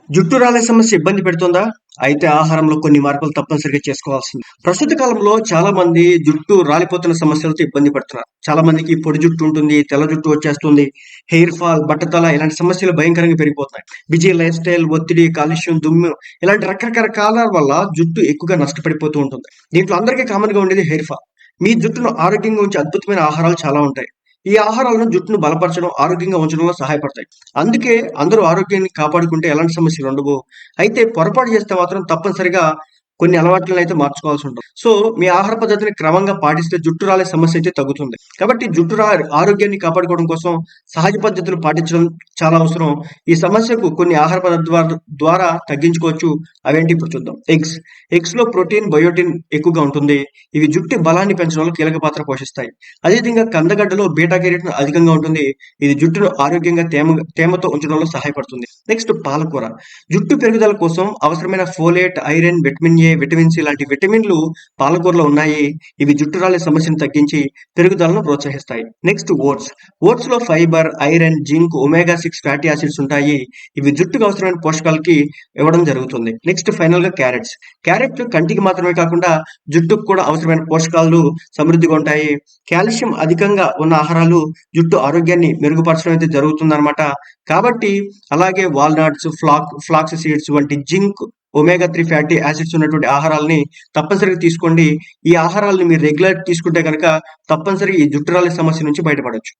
జుట్టు రాలే సమస్య ఇబ్బంది పెడుతుందా? అయితే ఆహారంలో కొన్ని మార్పులు తప్పనిసరిగా చేసుకోవాల్సింది. ప్రస్తుత కాలంలో చాలా మంది జుట్టు రాలిపోతున్న సమస్యలతో ఇబ్బంది పడుతున్నారు. చాలా మందికి పొడి జుట్టు ఉంటుంది, తెల్ల జుట్టు వచ్చేస్తుంది, హెయిర్ ఫాల్, బట్టతల ఇలాంటి సమస్యలు భయంకరంగా పెరిగిపోతున్నాయి. బిజీ లైఫ్ స్టైల్, ఒత్తిడి, కాలుష్యం, దుమ్ము ఇలాంటి రకరకాల కారణాల వల్ల జుట్టు ఎక్కువగా నష్టపడిపోతూ ఉంటుంది. దీంట్లో అందరికీ కామన్‌గా ఉండేది హెయిర్ ఫాల్. మీ జుట్టును ఆరోగ్యంగా ఉంచే అద్భుతమైన ఆహారాలు చాలా ఉంటాయి. ఈ ఆహారాలను జుట్టును బలపరచడం, ఆరోగ్యంగా ఉంచడంలో సహాయపడతాయి. అందుకే అందరూ ఆరోగ్యాన్ని కాపాడుకుంటే ఎలాంటి సమస్యలుండవు. అయితే పొరపాటు చేస్తే మాత్రం తప్పనిసరిగా కొన్ని అలవాట్లనైతే మార్చుకోవాల్సుంటది. సో, మీ ఆహార పద్ధతిని క్రమంగా పాటిస్తే జుట్టు రాలే సమస్యయితే తగ్గుతుంది. కాబట్టి ఆరోగ్యాన్ని కాపాడుకోవడం కోసం సహజ పద్ధతులు పాటించడం చాలా అవసరం. ఈ సమస్యకు కొన్ని ఆహార పద్ధతుల ద్వారా తగ్గించుకోవచ్చు. అవేంటి ఇప్పుడు చూద్దాం. ఎగ్స్‌లో ప్రోటీన్, బయోటిన్ ఎక్కువగా ఉంటుంది. ఇవి జుట్టు బలాన్ని పెంచడంలో కీలక పాత్ర పోషిస్తాయి. అదేవిధంగా కందగడ్డలో బీటా కెరోటిన్ అధికంగా ఉంటుంది. ఇది జుట్టును ఆరోగ్యంగా తేమతో ఉంచడంలో సహాయపడుతుంది. నెక్స్ట్ పాలకూర. జుట్టు పెరుగుదల కోసం అవసరమైన folate, iron, vitamin A, vitamin C లాంటి విటమిన్‌లు పాలకూరలో ఉన్నాయి. ఇవి జుట్టు రాలే సమస్యను తగ్గించి పెరుగుదలను ప్రోత్సహిస్తాయి. Next oats. ఓట్స్‌లో fibre, iron, zinc, omega 6 fatty acids ఉంటాయి. ఇవి జుట్టుకు అవసరమైన పోషకాలకి ఇవ్వడం జరుగుతుంది. నెక్స్ట్ ఫైనల్‌గా క్యారెట్స్. క్యారెట్లు కంటికి మాత్రమే కాకుండా జుట్టుకు కూడా అవసరమైన పోషకాలు సమృద్ధిగా ఉంటాయి. కాల్షియం అధికంగా ఉన్న ఆహారాలు జుట్టు ఆరోగ్యాన్ని మెరుగుపరచడం అయితే జరుగుతుందనమాట. కాబట్టి అలాగే వాల్‌నట్స్, ఫ్లాక్స్ సీడ్స్ వంటి జింక్, ఒమేగా 3 ఫ్యాటీ యాసిడ్స్ ఉన్నటువంటి ఆహారాల్ని తప్పనిసరిగా తీసుకోండి. ఈ ఆహారాలను మీరు రెగ్యులర్ తీసుకుంటే గనక తప్పనిసరిగా ఈ జుట్టు రాలే సమస్య నుంచి బయటపడొచ్చు.